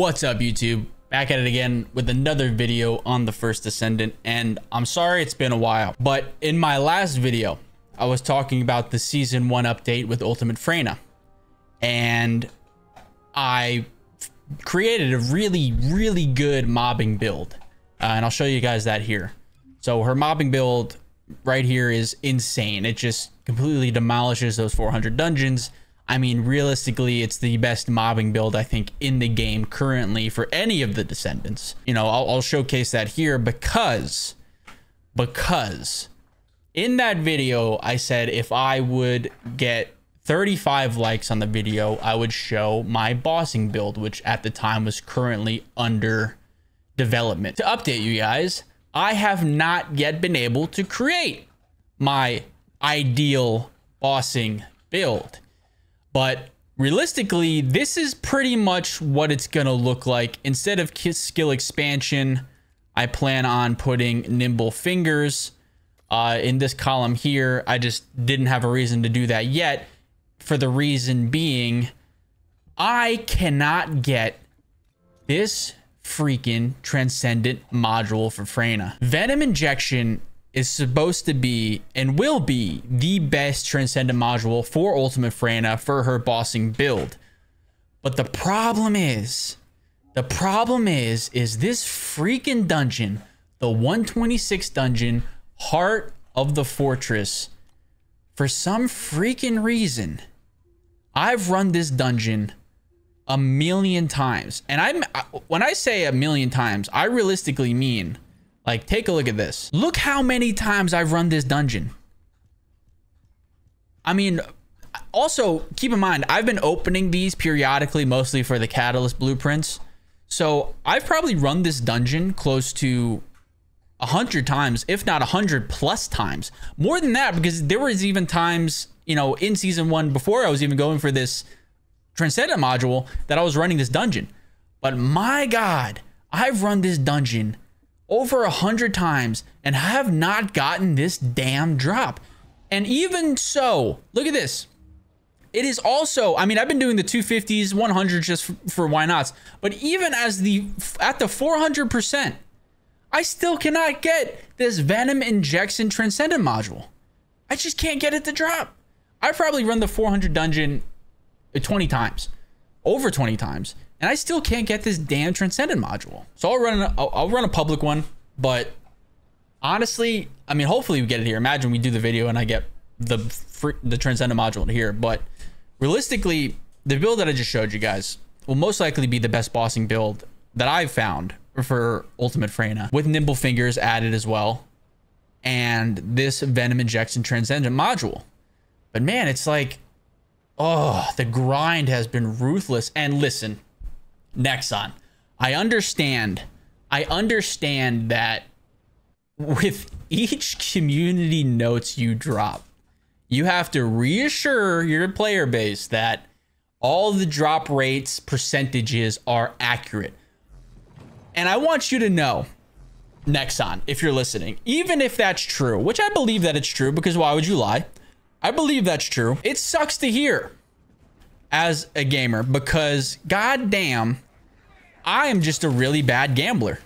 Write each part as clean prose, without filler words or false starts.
What's up, YouTube? Back at it again with another video on the First Descendant, and I'm sorry it's been a while, but in my last video I was talking about the season 1 update with Ult Freyna, and I created a really good mobbing build, and I'll show you guys that here. So her mobbing build right here is insane. It just completely demolishes those 400 dungeons. I mean, realistically, it's the best mobbing build, I think, in the game currently for any of the Descendants. You know, I'll showcase that here because in that video, I said if I would get 35 likes on the video, I would show my bossing build, which at the time was currently under development. To update you guys, I have not yet been able to create my ideal bossing build. But realistically, this is pretty much what it's going to look like. Instead of skill expansion, I plan on putting nimble fingers in this column here. I just didn't have a reason to do that yet, for the reason being, I cannot get this freaking Transcendent module for Freyna. Venom Injection is supposed to be and will be the best Transcendent module for Ult Freyna for her bossing build. But the problem is this freaking dungeon, the 126 dungeon, Heart of the Fortress. For some freaking reason, I've run this dungeon a million times. And when I say a million times, I realistically mean, like, take a look at this. Look how many times I've run this dungeon. I mean, also keep in mind, I've been opening these periodically, mostly for the Catalyst blueprints. So I've probably run this dungeon close to 100 times, if not 100+ times. More than that, because there was even times, you know, in season 1, before I was even going for this Transcendent module, that I was running this dungeon. But my God, I've run this dungeon over 100 times and have not gotten this damn drop. And even so, look at this. It is also, I mean, I've been doing the 250s, 100s just for why nots, but even at the 400%, I still cannot get this Venom Injection Transcendent module. I just can't get it to drop. I've probably run the 400 dungeon 20 times, over 20 times, and I still can't get this damn Transcendent module. So I'll run a public one, but honestly, I mean, hopefully we get it here. Imagine we do the video and I get the Transcendent module here. But realistically, the build that I just showed you guys will most likely be the best bossing build that I've found for Ult Freyna, with nimble fingers added as well, and this Venom Injection Transcendent module. But man, it's like, oh, the grind has been ruthless. And listen, Nexon, I understand that with each community notes you drop, you have to reassure your player base that all the drop rates percentages are accurate. And I want you to know, Nexon, if you're listening, even if that's true, which I believe that it's true, because why would you lie? I believe that's true. It sucks to hear as a gamer, because goddamn, I am just a really bad gambler.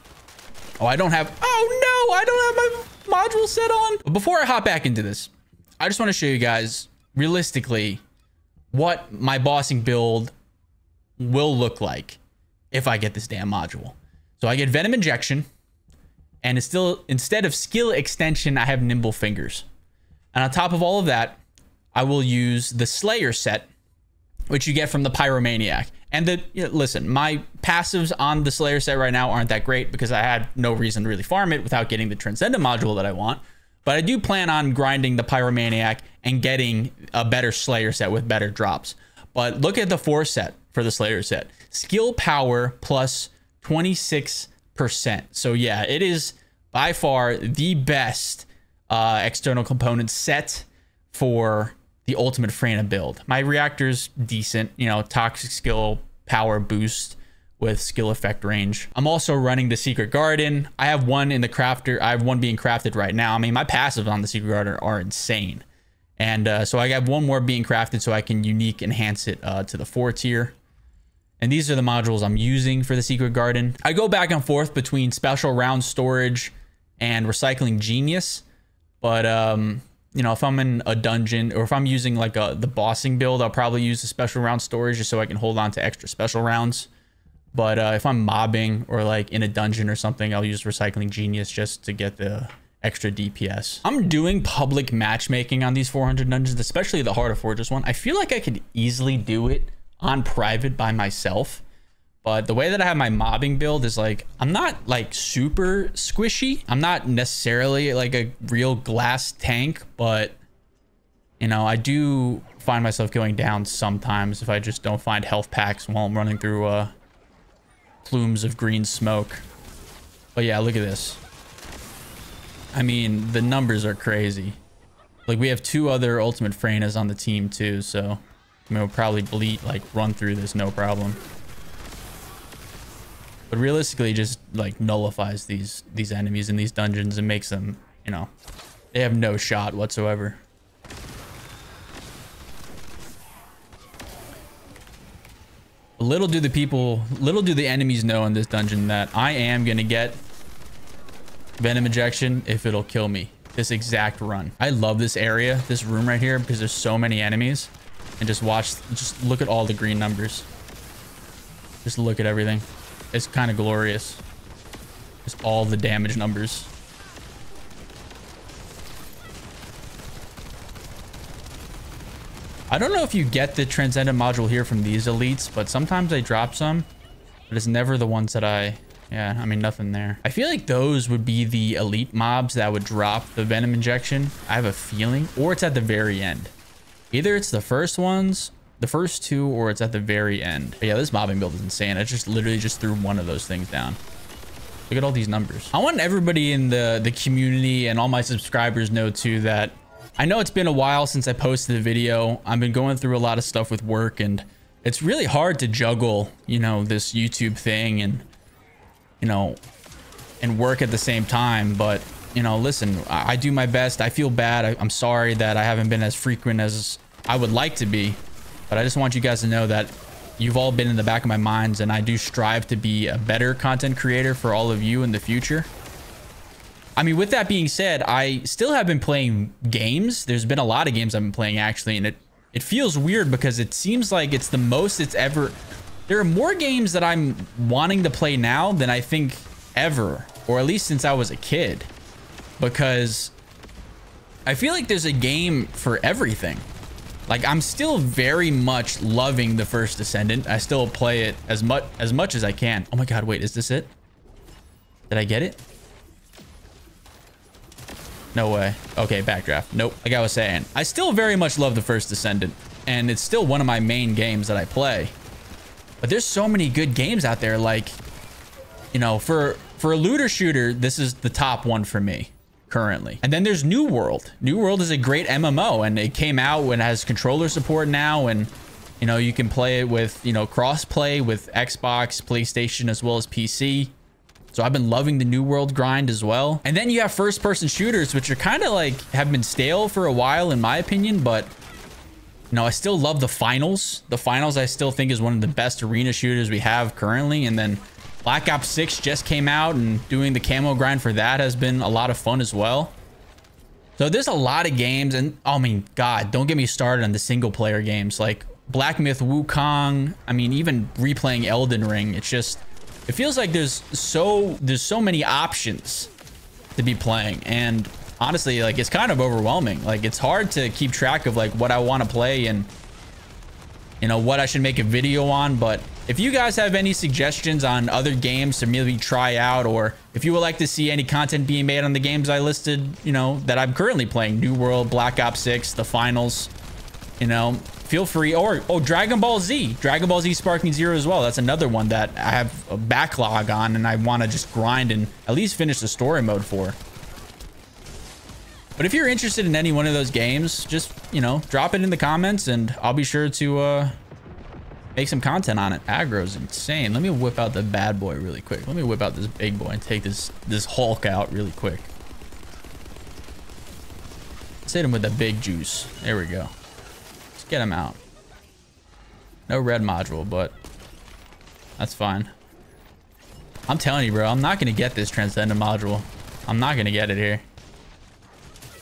Oh, I don't have my module set on. But before I hop back into this, I just want to show you guys realistically what my bossing build will look like if I get this damn module. So I get Venom Injection, and it's still, instead of skill extension, I have nimble fingers. And on top of all of that, I will use the Slayer set, which you get from the Pyromaniac. And listen, my passives on the Slayer set right now aren't that great, because I had no reason to really farm it without getting the Transcendent module that I want. But I do plan on grinding the Pyromaniac and getting a better Slayer set with better drops. But look at the 4 set for the Slayer set. Skill power plus 26%. So yeah, it is by far the best external component set for the Ult Freyna build. My reactor's decent, you know, toxic skill power boost with skill effect range. I'm also running the Secret Garden. I have one in the crafter. I have one being crafted right now. I mean, my passives on the Secret Garden are insane. And so I have one more being crafted so I can unique enhance it to the 4 tier. And these are the modules I'm using for the secret garden. I go back and forth between special round storage and recycling genius. But, you know, if I'm in a dungeon or if I'm using like the bossing build, I'll probably use the special round storage just so I can hold on to extra special rounds. But if I'm mobbing or like in a dungeon or something, I'll use recycling genius just to get the extra DPS. I'm doing public matchmaking on these 400 dungeons, especially the Heart of Fortress one. I feel like I could easily do it on private by myself, but the way that I have my mobbing build is like, I'm not like super squishy. I'm not necessarily like a real glass tank, but you know, I do find myself going down sometimes if I just don't find health packs while I'm running through plumes of green smoke. But yeah, look at this. I mean, the numbers are crazy. Like, we have 2 other Ultimate Freynas on the team too, so I mean, we'll probably run through this no problem. But realistically, it just like nullifies these enemies in these dungeons and makes them, you know, they have no shot whatsoever. Little do the enemies know in this dungeon that I am gonna get venom injection if it'll kill me this exact run. I love this area, this room right here, because there's so many enemies. And just look at all the green numbers. Just look at everything. It's kind of glorious. Just all the damage numbers. I don't know if you get the Transcendent module here from these elites, but sometimes I drop some, but it's never the ones that yeah, I mean, nothing there. I feel like those would be the elite mobs that would drop the venom injection. I have a feeling, or it's at the very end. Either it's the first 2, or it's at the very end. But yeah, this mobbing build is insane. I just literally just threw one of those things down. Look at all these numbers. I want everybody in the community and all my subscribers know too that I know it's been a while since I posted a video. I've been going through a lot of stuff with work, and it's really hard to juggle, you know, this YouTube thing and, you know, and work at the same time. But, you know, listen, I do my best. I feel bad. I'm sorry that I haven't been as frequent as I would like to be, but I just want you guys to know that you've all been in the back of my minds, and I do strive to be a better content creator for all of you in the future. I mean, with that being said, I still have been playing games. There's been a lot of games I've been playing actually, and it feels weird because it seems like it's the most it's ever. There are more games that I'm wanting to play now than I think ever, or at least since I was a kid, because I feel like there's a game for everything. Like, I'm still very much loving the First Descendant. I still play it as much as I can. Oh my god, wait, is this it? Did I get it? No way. Okay, backdraft. Nope. Like I was saying, I still very much love the First Descendant, and it's still one of my main games that I play. But there's so many good games out there. Like, you know, for a looter shooter, this is the top one for me currently. And then there's New World. New World is a great MMO, and it came out and has controller support now, and you know, you can play it with, you know, cross-play with Xbox, PlayStation, as well as PC. So I've been loving the New World grind as well. And then you have first-person shooters, which are kind of like have been stale for a while in my opinion, but you know, I still love the Finals. The Finals I still think is one of the best arena shooters we have currently. And then Black Ops 6 just came out, and doing the camo grind for that has been a lot of fun as well. So there's a lot of games, and I mean, God, don't get me started on the single player games like Black Myth Wukong. I mean, even replaying Elden Ring, it's just, it feels like there's so many options to be playing, and honestly, like, it's kind of overwhelming. Like, it's hard to keep track of like what I want to play and, you know, what I should make a video on. But if you guys have any suggestions on other games to maybe try out, or if you would like to see any content being made on the games I listed, you know, that I'm currently playing, New World, Black Ops 6, the Finals, you know, feel free. Or Dragon Ball Z Sparking Zero as well. That's another one that I have a backlog on, and I want to just grind and at least finish the story mode for. But if you're interested in any one of those games, just, you know, drop it in the comments, and I'll be sure to make some content on it. Aggro's insane. Let me whip out the bad boy really quick. Let me whip out this big boy and take this Hulk out really quick. Let's hit him with the big juice. There we go. Let's get him out. No red module, but That's fine. I'm telling you, bro, I'm not going to get this Transcendent module. I'm not going to get it here.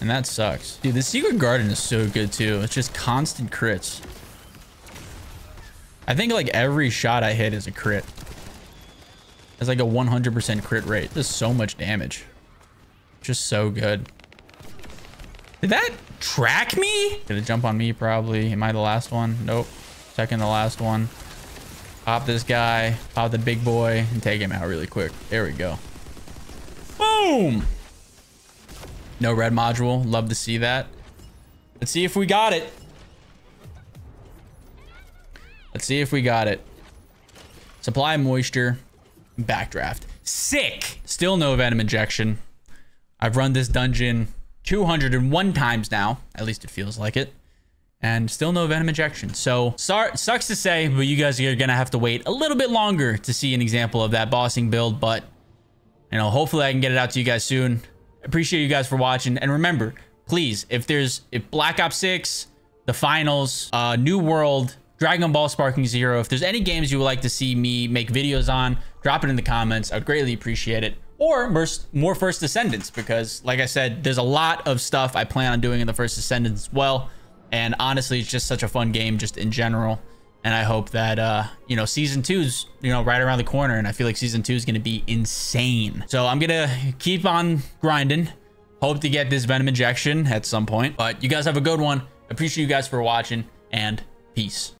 And that sucks. Dude, the Secret Garden is so good too. It's just constant crits. I think like every shot I hit is a crit. It's like a 100% crit rate. Does so much damage. Just so good. Did that track me? Did it jump on me probably? Am I the last one? Nope. Second to last one. Pop this guy. Pop the big boy and take him out really quick. There we go. Boom. No red module. Love to see that. Let's see if we got it. Let's see if we got it. Supply moisture. Backdraft. Sick. Still no venom injection. I've run this dungeon 201 times now. At least it feels like it. And still no venom injection. So sucks to say, but you guys are gonna have to wait a little bit longer to see an example of that bossing build. But you know, hopefully I can get it out to you guys soon. Appreciate you guys for watching. And remember, please, if Black Ops 6, the finals, New World, Dragon Ball Sparking Zero, if there's any games you would like to see me make videos on, drop it in the comments. I would greatly appreciate it. Or more First Descendants, because like I said, there's a lot of stuff I plan on doing in the First Descendants as well. And honestly, it's just such a fun game just in general. And I hope that, you know, season 2's, you know, right around the corner. And I feel like season 2 is going to be insane. So I'm going to keep on grinding. Hope to get this venom injection at some point. But you guys have a good one. Appreciate you guys for watching, and peace.